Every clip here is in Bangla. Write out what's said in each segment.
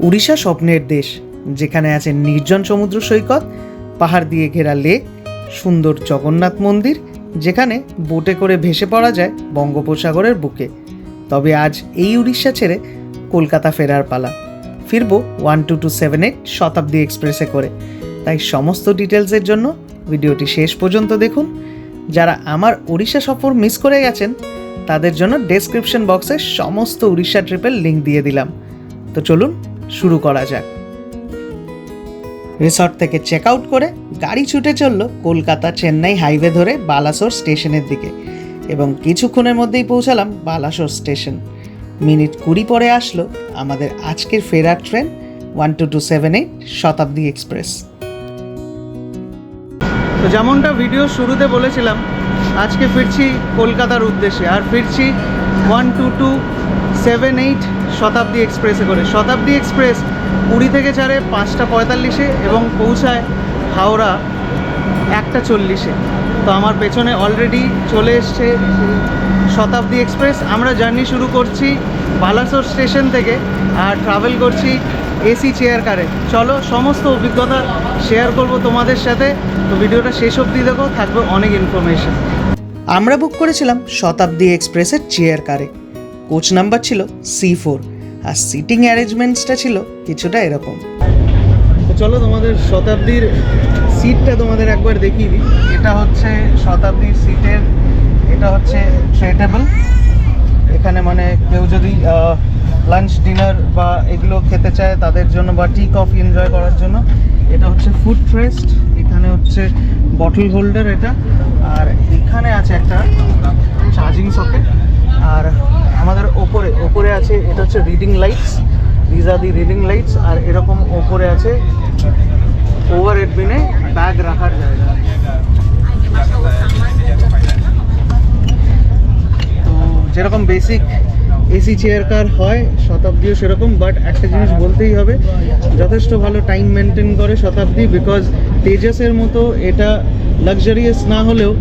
উড়িষ্যা স্বপ্নের দেশ, যেখানে আছে নির্জন সমুদ্র সৈকত, পাহাড় দিয়ে ঘেরা লেক, সুন্দর জগন্নাথ মন্দির, যেখানে বোটে করে ভেসে পড়া যায় বঙ্গোপসাগরের বুকে। তবে আজ এই উড়িষ্যা ছেড়ে কলকাতা ফেরার পালা। ফিরব 1278 শতাব্দী এক্সপ্রেসে করে। তাই সমস্ত ডিটেলসের জন্য ভিডিওটি শেষ পর্যন্ত দেখুন। যারা আমার উড়িষ্যা সফর মিস করে গেছেন তাদের জন্য ডেসক্রিপশন বক্সে সমস্ত উড়িষ্যা ট্রিপের লিঙ্ক দিয়ে দিলাম। তো চলুন শুরু করা যাক। রিসর্ট থেকে চেক আউট করে গাড়ি ছুটে চলল কলকাতা চেন্নাই হাইওয়ে ধরে বালাসোর স্টেশনের দিকে, এবং কিছুক্ষণের মধ্যেই পৌঁছালাম বালাসোর স্টেশন। মিনিট 20 পরে আসলো আমাদের আজকের ফেরার ট্রেন 1278 শতাব্দী এক্সপ্রেস। তো যেমনটা ভিডিও শুরুতে বলেছিলাম, আজকে ফিরছি কলকাতার উদ্দেশ্যে, আর ফিরছি 1278 শতাব্দী এক্সপ্রেসে করে। শতাব্দী এক্সপ্রেস পুরী থেকে ছাড়ে 5:45 এবং পৌঁছায় হাওড়া 1:40। তো আমার পেছনে অলরেডি চলে এসছে শতাব্দী এক্সপ্রেস। আমরা জার্নি শুরু করছি বালাসোর স্টেশন থেকে আর ট্রাভেল করছি এসি চেয়ার কারে। চলো সমস্ত অভিজ্ঞতা শেয়ার করব তোমাদের সাথে। তো ভিডিওটা শেষ অবধি দেখো, থাকবে অনেক ইনফরমেশন। আমরা বুক করেছিলাম শতাব্দী এক্সপ্রেসের চেয়ার কারে। কোচ নাম্বার ছিল C4 আর সিটিং অ্যারেঞ্জমেন্টসটা ছিল কিছুটা এরকম। তো চলো তোমাদের শতাব্দীর সিটটা তোমাদের একবার দেখিয়ে দিই। এটা হচ্ছে শতাব্দীর সিটের, এটা হচ্ছে ট্রে টেবল। এখানে মানে কেউ যদি লাঞ্চ ডিনার বা এগুলো খেতে চায় তাদের জন্য, বা টি কফি এনজয় করার জন্য। এটা হচ্ছে ফুড রেস্ট, এখানে হচ্ছে বটল হোল্ডার এটা, আর এখানে আছে একটা চার্জিং সকেট। আর আমাদের ওপরে আছে এটা হচ্ছে reading lights, these are the reading lights. আর এরকম ওপরে আছে ওভার হেড বিনে ব্যাগ রাখার জায়গা। তো যেরকম বেসিক এসি চেয়ার কার হয়, শতাব্দীও সেরকম। বাট একটা জিনিস বলতেই হবে, যথেষ্ট ভালো টাইম মেনটেন করে শতাব্দী, বিকজ তেজাসের মতো এটা লাক্সারিয়াস না হলেও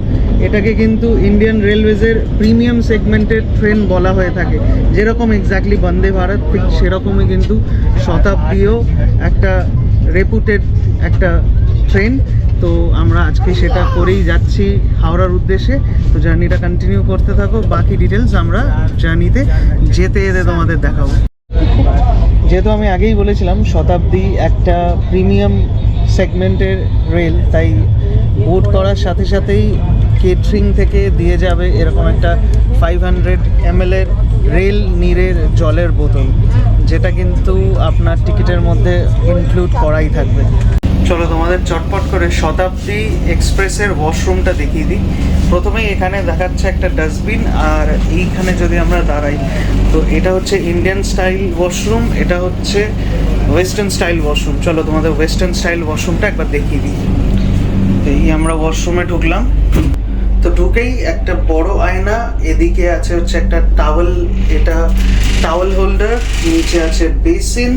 এটাকে কিন্তু ইন্ডিয়ান রেলওয়েজের প্রিমিয়াম সেগমেন্টের ট্রেন বলা হয়ে থাকে। যেরকম এক্স্যাক্টলি বন্দে ভারত, ঠিক সেরকমই কিন্তু শতাব্দীও একটা রেপুটেড একটা ট্রেন। তো আমরা আজকে সেটা করেই যাচ্ছি হাওড়ার উদ্দেশ্যে। তো জার্নিটা কন্টিনিউ করতে থাকো, বাকি ডিটেলস আমরা জার্নিতে যেতে যেতে তোমাদের দেখাবো। যেহেতু আমি আগেই বলেছিলাম শতাব্দী একটা প্রিমিয়াম সেগমেন্টের রেল, তাই বোট করার সাথে সাথেই কেটারিং থেকে দিয়ে যাবে এরকম একটা 500 ml এর রেল নীরের জলের বোতল, যেটা কিন্তু আপনার টিকিটের মধ্যে ইনক্লুড করাই থাকবে। চলো তোমাদের চটপট করে শতাব্দী এক্সপ্রেসের ওয়াশরুমটা দেখিয়ে দিই। প্রথমেই এখানে দেখাচ্ছে একটা ডাস্টবিন, আর এইখানে যদি আমরা দাঁড়াই তো এটা হচ্ছে ইন্ডিয়ান স্টাইল ওয়াশরুম, এটা হচ্ছে ওয়েস্টার্ন স্টাইল ওয়াশরুম। চলো তোমাদের ওয়েস্টার্ন স্টাইল ওয়াশরুমটা একবার দেখিয়ে দিই। এই আমরা ওয়াশরুমে ঢুকলাম। তো ঢুকেই একটা বড় আয়না, এদিকে আছে হচ্ছে একটা টাওয়েল, এটা টাওয়েল হোল্ডার, নিচে আছে বেসিন,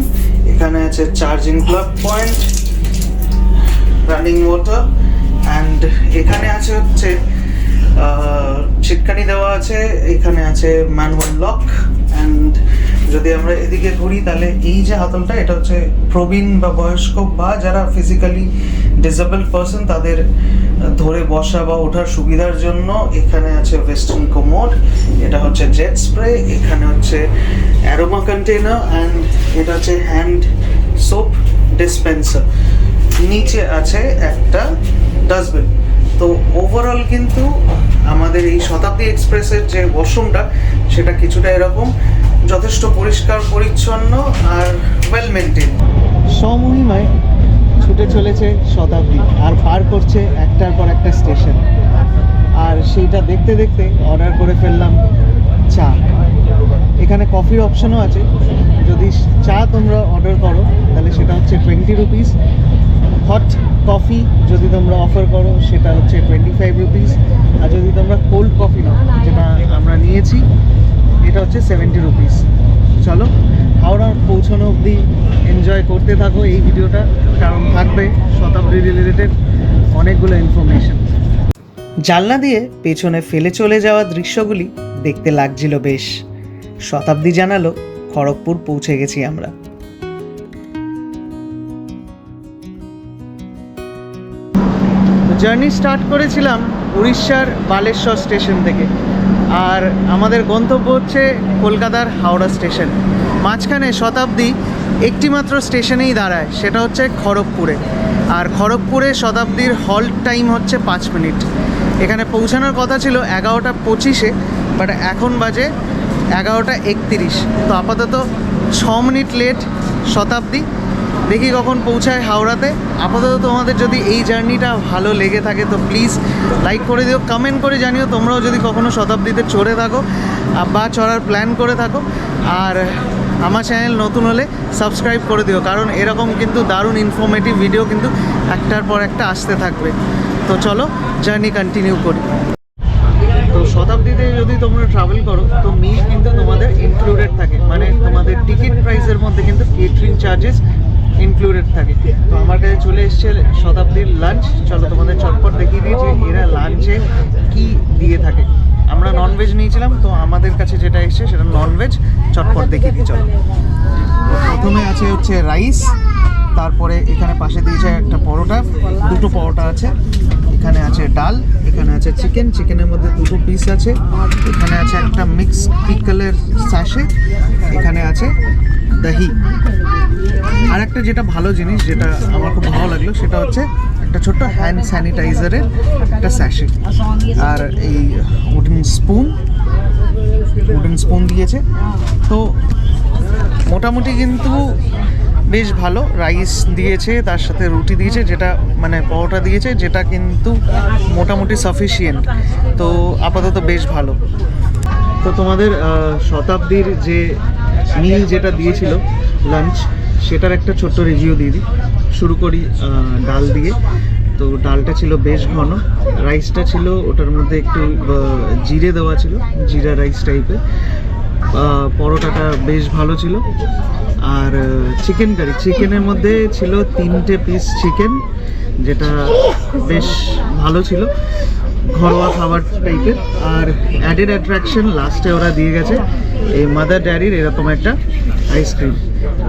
এখানে আছে charging plug point, running water, and এখানে আছে হচ্ছে ছিটকানি দেওয়া আছে, এখানে আছে ম্যানুয়াল লক। অ্যান্ড যদি আমরা এদিকে ঘুরি তাহলে এই যে হাতলটা, এটা হচ্ছে প্রবীণ বা বয়স্ক বা যারা ফিজিক্যালি ডিসেবল পারসন তাদের ধরে বসা বা ওঠার সুবিধার জন্য। এখানে আছে ওয়েস্টার্ন কোমোড, এটা হচ্ছে জেট স্প্রে, এখানে হচ্ছে অ্যারোমা কন্টেনার, অ্যান্ড এটা হচ্ছে হ্যান্ড সোপ ডিসপেন্সার। নিচে আছে একটা ডাস্টবিন। তো ওভারঅল কিন্তু আমাদের এই শতাব্দী এক্সপ্রেসের যে ওয়াশরুমটা সেটা কিছুটা এরকম, যথেষ্ট পরিষ্কার পরিচ্ছন্ন আর ওয়েল মেনটেন। সমহিমায় ছুটে চলেছে শতাব্দী আর পার করছে একটার পর একটা স্টেশন, আর সেইটা দেখতে দেখতে অর্ডার করে ফেললাম চা। এখানে কফির অপশনও আছে, যদি চা তোমরা অর্ডার করো তাহলে সেটা হচ্ছে 20 রুপিস। হট কফি যদি তোমরা অফার করো সেটা হচ্ছে 25 রুপিস। আর যদি তোমরা কোল্ড কফি নাও, যেটা আমরা নিয়েছি, এটা হচ্ছে 70 রুপিস। চলো হাওড়া পৌঁছানো অবধি এনজয় করতে থাকো এই ভিডিওটা, কারণ থাকবে শতাব্দী রিলেটেড অনেকগুলো ইনফরমেশন। জানলা দিয়ে পেছনে ফেলে চলে যাওয়া দৃশ্যগুলি দেখতে লাগছিল বেশ। শতাব্দী জানালো খড়গপুর পৌঁছে গেছি আমরা। জার্নি স্টার্ট করেছিলাম উড়িষ্যার বালেশ্বর স্টেশন থেকে, আর আমাদের গন্তব্য হচ্ছে কলকাতার হাওড়া স্টেশন। মাঝখানে শতাব্দী একটি মাত্র স্টেশনেই দাঁড়ায়, সেটা হচ্ছে খড়গপুরে। আর খড়গপুরে শতাব্দীর হল্ট টাইম হচ্ছে 5 মিনিট। এখানে পৌঁছানোর কথা ছিল 11:25-এ, বাট এখন বাজে 11:31। তো আপাতত 6 মিনিট লেট শতাব্দী। দেখি কখন পৌঁছায় হাওড়াতে। আপাতত তোমাদের যদি এই জার্নিটা ভালো লেগে থাকে তো প্লিজ লাইক করে দিও, কমেন্ট করে জানিও তোমরাও যদি কখনো শতাব্দীতে চড়ে থাকো বা চড়ার প্ল্যান করে থাকো। আর আমার চ্যানেল নতুন হলে সাবস্ক্রাইব করে দিও, কারণ এরকম কিন্তু দারুণ ইনফরমেটিভ ভিডিও কিন্তু একটার পর একটা আসতে থাকবে। তো চলো জার্নি কন্টিনিউ করি। তো শতাব্দীতে যদি তোমরা ট্রাভেল করো তো মিল কিন্তু তোমাদের ইনক্লুডেড থাকে, মানে তোমাদের টিকিট প্রাইসের মধ্যে কিন্তু কেটারিং চার্জেস ইনক্লুডেড থাকে। তো আমার কাছে চলে এসছে শতাব্দীর লাঞ্চ। চলো তোমাদের চটপট দেখিয়ে দিই যে এরা লাঞ্চে কি দিয়ে থাকে। আমরা ননভেজ নিয়েছিলাম, তো আমাদের কাছে যেটা এসছে সেটা ননভেজ। চটপট দেখিয়ে দিই চলো। প্রথমে আছে হচ্ছে রাইস, তারপরে এখানে পাশে দিয়েছে একটা পরোটা, দুটো পরোটা আছে। এখানে আছে ডাল, এখানে আছে চিকেন, চিকেনের মধ্যে দুটো পিস আছে। এখানে আছে একটা মিক্স পিকলের স্যাশে, এখানে আছে দহি। আর একটা যেটা ভালো জিনিস, যেটা আমার খুব ভালো লাগলো, সেটা হচ্ছে একটা ছোট্ট হ্যান্ড স্যানিটাইজারের একটা স্যাশে। আর এই উডেন স্পুন দিয়েছে। তো মোটামুটি কিন্তু বেশ ভালো। রাইস দিয়েছে, তার সাথে রুটি দিয়েছে, যেটা মানে পরোটা দিয়েছে, যেটা কিন্তু মোটামুটি সাফিসিয়েন্ট। তো আপাতত বেশ ভালো। তো তোমাদের শতাব্দীর যে মিল যেটা দিয়েছিল লাঞ্চ, সেটার একটা ছোট্ট রিভিউ দিয়ে দিই। শুরু করি ডাল দিয়ে। তো ডালটা ছিল বেশ ঘন, রাইসটা ছিল ওটার মধ্যে একটু জিরে দেওয়া ছিল, জিরা রাইস টাইপের। পরোটাটা বেশ ভালো ছিল। আর চিকেন কারি, চিকেনের মধ্যে ছিল 3টে পিস চিকেন, যেটা বেশ ভালো ছিল, ঘরোয়া খাবার টাইপের। আর অ্যাডেড অ্যাট্রাকশন লাস্টে ওরা দিয়ে গেছে এই মাদার ডেয়ারির এরকম একটা আইসক্রিম।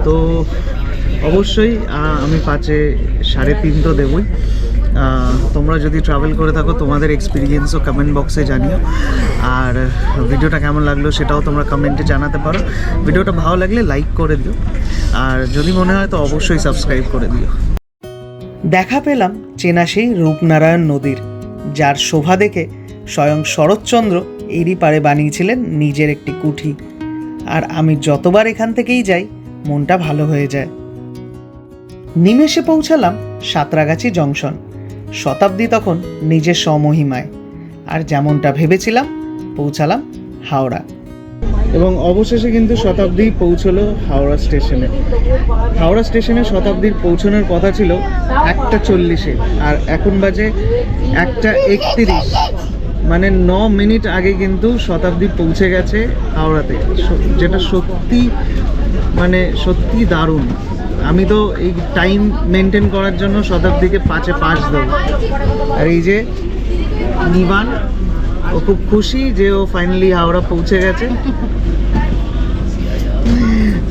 তো অবশ্যই আমি 5-এ 3.5 তো দেবই। তোমরা যদি ট্রাভেল করে থাকো তোমাদের এক্সপিরিয়েন্সও কমেন্ট বক্সে জানিও। আর ভিডিওটা কেমন লাগলো সেটাও তোমরা কমেন্টে জানাতে পারো। ভিডিওটা ভালো লাগলে লাইক করে দিও, আর যদি মনে হয় তো অবশ্যই সাবস্ক্রাইব করে দিও। দেখা পেলাম চেনা সেই রূপনারায়ণ নদীর, যার শোভা দেখে স্বয়ং শরৎচন্দ্র এরই পারে বানিয়েছিলেন নিজের একটি কুঠি। আর আমি যতবার এখান থেকেই যাই মনটা ভালো হয়ে যায়। নিমেষে পৌঁছালাম সাঁতরাগাছি জংশন। শতাব্দী তখন নিজের স্বমহিমায়, আর যেমনটা ভেবেছিলাম পৌঁছালাম হাওড়া। এবং অবশেষে কিন্তু শতাব্দী পৌঁছলো হাওড়া স্টেশনে। হাওড়া স্টেশনে শতাব্দীর পৌঁছানোর কথা ছিল 1:40-এ, আর এখন বাজে 1:31। মানে 9 মিনিট আগে কিন্তু শতাব্দী পৌঁছে গেছে হাওড়াতে, যেটা সত্যি দারুণ। আমি তো এই টাইম মেনটেন করার জন্য শতাব্দীকে 5-এ 5 দেবো। আর এই যে নিবান, ও খুব খুশি যে ও ফাইনালি হাওড়া পৌঁছে গেছে।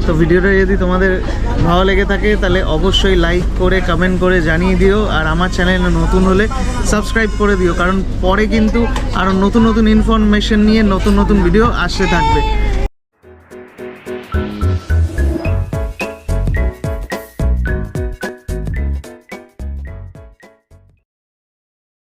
তো ভিডিওটা যদি তোমাদের ভালো লেগে থাকে তাহলে অবশ্যই লাইক করে কমেন্ট করে জানিয়ে দিও। আর আমার চ্যানেলে নতুন হলে সাবস্ক্রাইব করে দিও, কারণ পরে কিন্তু আরও নতুন নতুন ইনফরমেশন নিয়ে নতুন নতুন ভিডিও আসতে থাকবে।